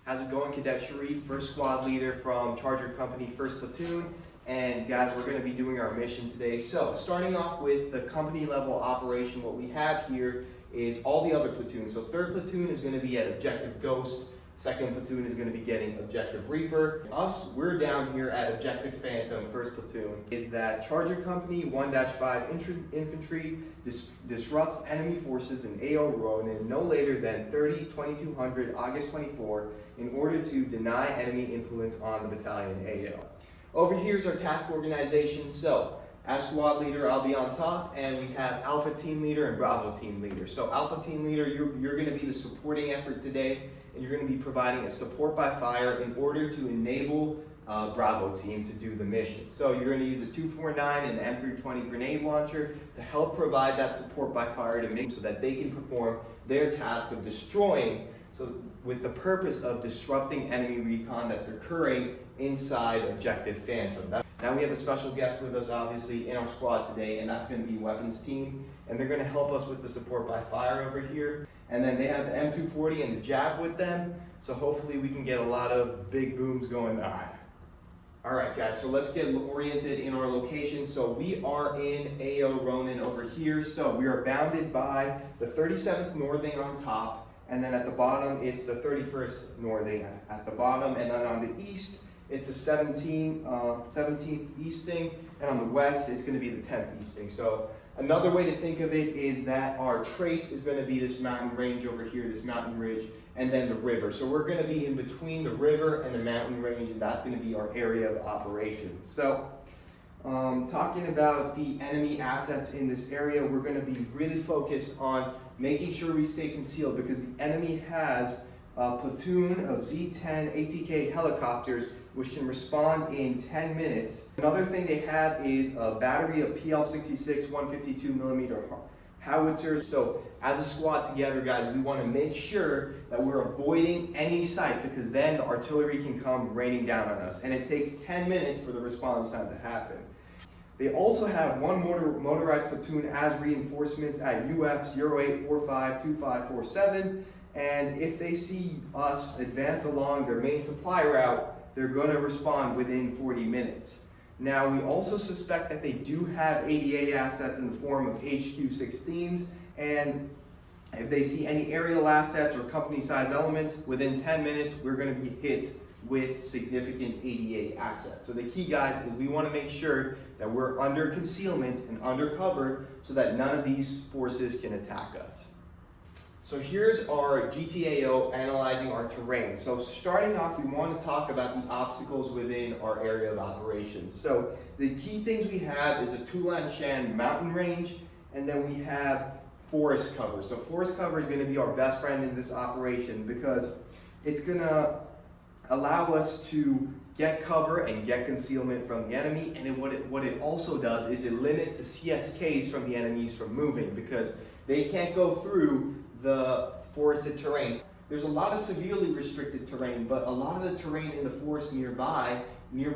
How's it going, Cadet Sharif, first squad leader from Charger Company, 1st Platoon. And guys, we're going to be doing our mission today. So starting off with the company level operation, what we have here is all the other platoons. So 3rd Platoon is going to be at Objective Ghost. 2nd Platoon is going to be getting Objective Reaper. Us, we're down here at Objective Phantom, 1st Platoon. Is that Charger Company 1-5 Infantry disrupts enemy forces in AO Ronin no later than 30/2200 August 24 in order to deny enemy influence on the battalion AO. Over here is our task organization. So as squad leader, I'll be on top, and we have Alpha Team Leader and Bravo Team Leader. So Alpha Team Leader, you're going to be the supporting effort today, and you're going to be providing a support by fire in order to enable Bravo Team to do the mission. So you're going to use the 249 and the M320 grenade launcher to help provide that support by fire to make so that they can perform their task of destroying, so with the purpose of disrupting enemy recon that's occurring inside Objective Phantom. Now we have a special guest with us, obviously, in our squad today, and that's going to be Weapons Team, and they're going to help us with the support by fire over here. And then they have the M240 and the Jav with them, so hopefully we can get a lot of big booms going on. All right, guys, so let's get oriented in our location. So we are in AO Ronin over here. So we are bounded by the 37th Northing on top, and then at the bottom, it's the 31st Northing at the bottom, and then on the east, it's the 17th Easting, and on the west, it's going to be the 10th Easting. So another way to think of it is that our trace is going to be this mountain range over here, this mountain ridge, and then the river. So we're going to be in between the river and the mountain range, and that's going to be our area of operations. So talking about the enemy assets in this area, we're going to be really focused on making sure we stay concealed, because the enemy has a platoon of Z-10 ATK helicopters which can respond in 10 minutes. Another thing they have is a battery of PL-66 152mm howitzers. So as a squad together, guys, we want to make sure that we're avoiding any sight, because then the artillery can come raining down on us, and it takes 10 minutes for the response time to happen. They also have one motorized platoon as reinforcements at UF 08452547, and if they see us advance along their main supply route, they're going to respond within 40 minutes. Now, we also suspect that they do have ADA assets in the form of HQ-16s, and if they see any aerial assets or company-sized elements, within 10 minutes, we're going to be hit with significant ADA assets. So the key, guys, is we want to make sure that we're under concealment and under cover so that none of these forces can attack us. So here's our GTAO analyzing our terrain. So starting off, we want to talk about the obstacles within our area of operations. So the key things we have is a Tulan Shan mountain range, and then we have forest cover. So forest cover is going to be our best friend in this operation, because it's going to allow us to get cover and get concealment from the enemy, and what it also does is it limits the CSKs from the enemies from moving, because they can't go through the forested terrain. There's a lot of severely restricted terrain, but a lot of the terrain in the forest nearby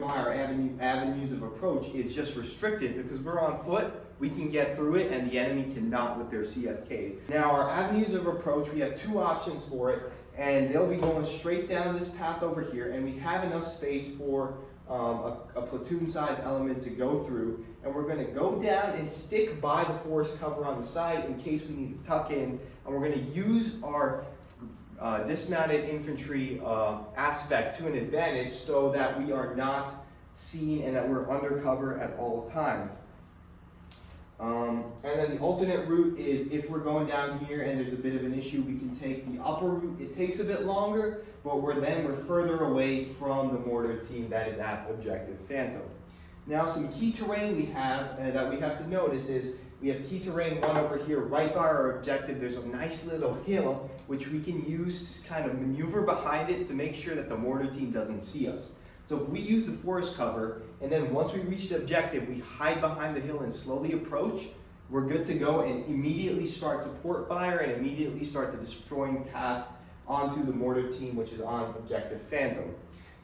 our avenues of approach is just restricted because we're on foot, we can get through it, and the enemy cannot with their CSKs. Now, our avenues of approach, we have two options for it, and they'll be going straight down this path over here, and we have enough space for a platoon-sized element to go through, and we're going to go down and stick by the forest cover on the side in case we need to tuck in, and we're going to use our dismounted infantry aspect to an advantage so that we are not seen and that we're undercover at all times. And then the alternate route is, if we're going down here and there's a bit of an issue, we can take the upper route. It takes a bit longer, but we're further away from the mortar team that is at Objective Phantom. Now, some key terrain we have that we have to notice is we have key terrain one over here right by our objective. There's a nice little hill which we can use to kind of maneuver behind it to make sure that the mortar team doesn't see us. So if we use the forest cover, and then once we reach the objective, we hide behind the hill and slowly approach, we're good to go and immediately start support fire and immediately start the destroying task onto the mortar team, which is on Objective Phantom.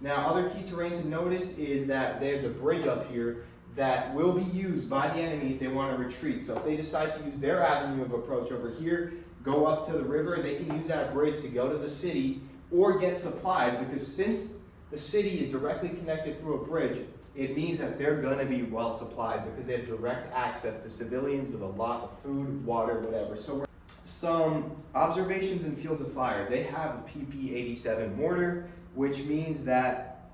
Now, other key terrain to notice is that there's a bridge up here that will be used by the enemy if they want to retreat. So if they decide to use their avenue of approach over here, go up to the river, they can use that bridge to go to the city, or get supplies, because since the city is directly connected through a bridge, it means that they're going to be well supplied because they have direct access to civilians with a lot of food, water, whatever. So some observations in fields of fire. They have a PP-87 mortar, which means that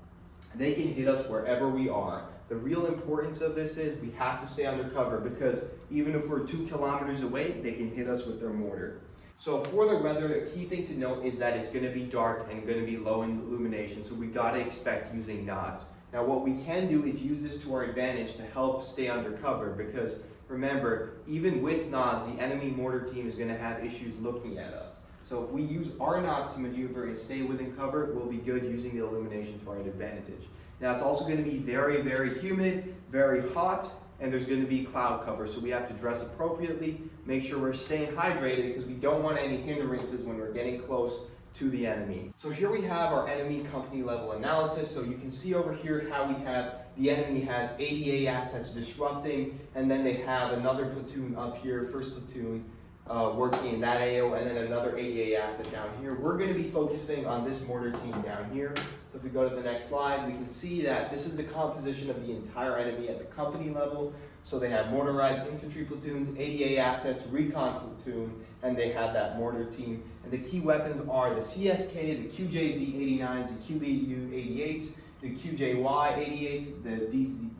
they can hit us wherever we are. The real importance of this is we have to stay under cover, because even if we're 2 kilometers away, they can hit us with their mortar. So for the weather, the key thing to note is that it's going to be dark and going to be low in illumination, so we got to expect using nods. Now what we can do is use this to our advantage to help stay under cover, because remember, even with nods, the enemy mortar team is going to have issues looking at us. So if we use our nods to maneuver and stay within cover, we'll be good using the illumination to our advantage. Now it's also going to be very, very humid, very hot, and there's going to be cloud cover, so we have to dress appropriately, make sure we're staying hydrated, because we don't want any hindrances when we're getting close to the enemy. So here we have our enemy company level analysis. So you can see over here how we have the enemy has 80A assets disrupting, and then they have another platoon up here, first platoon, working in that AO, and then another 80A asset down here. We're going to be focusing on this mortar team down here. So if we go to the next slide, we can see that this is the composition of the entire enemy at the company level. So they have motorized infantry platoons, 80A assets, recon platoon, and they have that mortar team. And the key weapons are the CSK, the QJZ-89s, the QBU-88s, the QJY-88s, the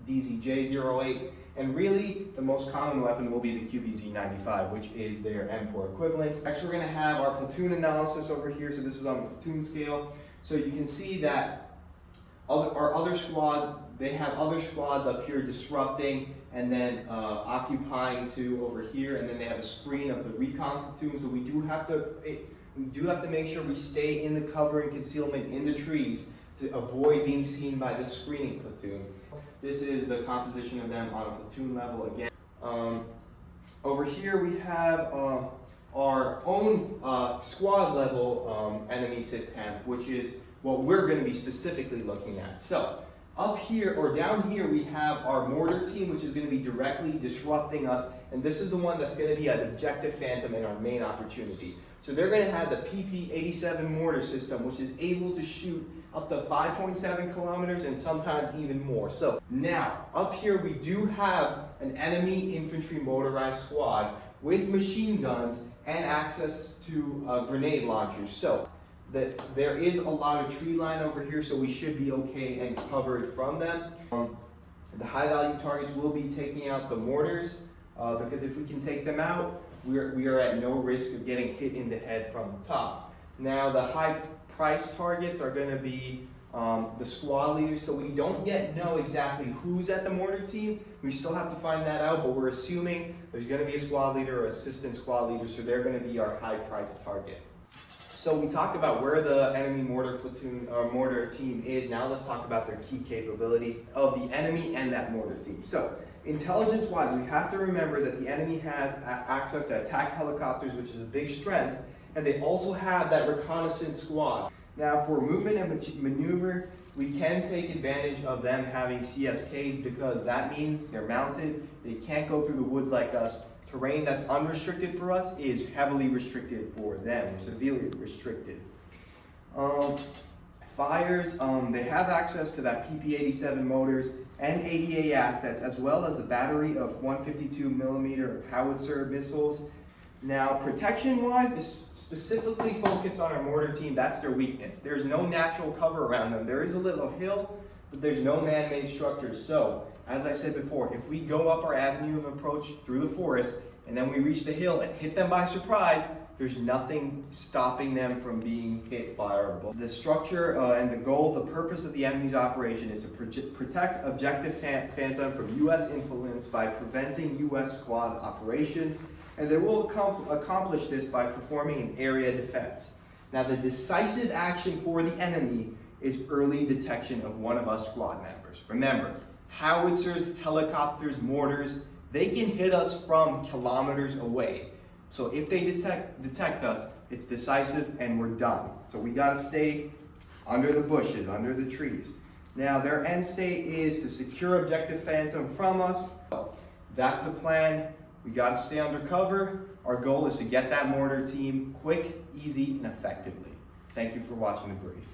DZJ-08, and really the most common weapon will be the QBZ-95, which is their M4 equivalent. Next, we're going to have our platoon analysis over here. So this is on the platoon scale. So you can see that our other squad, they have other squads up here disrupting and then occupying two over here, and then they have a screen of the recon platoon. So we do have to make sure we stay in the cover and concealment in the trees to avoid being seen by the screening platoon. This is the composition of them on a platoon level again. Over here we have our own squad level enemy sit temp, which is what we're going to be specifically looking at. So up here or down here we have our mortar team, which is going to be directly disrupting us, and this is the one that's going to be an objective phantom in our main opportunity. So they're going to have the PP-87 mortar system, which is able to shoot up to 5.7 kilometers and sometimes even more. So now up here we do have an enemy infantry motorized squad with machine guns and access to grenade launchers. So there is a lot of tree line over here, so we should be okay and covered from them. The high value targets will be taking out the mortars, because if we can take them out, we are at no risk of getting hit in the head from the top. Now the high price targets are going to be the squad leaders, so we don't yet know exactly who's at the mortar team. We still have to find that out, but we're assuming there's going to be a squad leader or assistant squad leader, so they're going to be our high price target. So we talked about where the enemy mortar platoon or mortar team is. Now let's talk about their key capabilities of the enemy and that mortar team. So intelligence-wise, we have to remember that the enemy has access to attack helicopters, which is a big strength, and they also have that reconnaissance squad. Now for movement and maneuver, we can take advantage of them having CSKs, because that means they're mounted, they can't go through the woods like us. Terrain that's unrestricted for us is heavily restricted for them, severely restricted. Fires, they have access to that PP-87 motors and 80A assets, as well as a battery of 152 millimeter howitzer missiles. Now, protection-wise, is specifically focused on our mortar team. That's their weakness. There's no natural cover around them. There is a little hill, but there's no man-made structures. So, as I said before, if we go up our avenue of approach through the forest, and then we reach the hill and hit them by surprise, there's nothing stopping them from being hit by our bullets. The structure and the goal, the purpose of the enemy's operation is to protect objective phantom from U.S. influence by preventing U.S. squad operations, and they will accomplish this by performing an area defense. Now, the decisive action for the enemy is early detection of one of us squad members. Remember, howitzers, helicopters, mortars, they can hit us from kilometers away. So if they detect us, it's decisive and we're done. So we gotta stay under the bushes, under the trees. Now their end state is to secure objective phantom from us. That's the plan. We gotta stay under cover. Our goal is to get that mortar team quick, easy, and effectively. Thank you for watching the brief.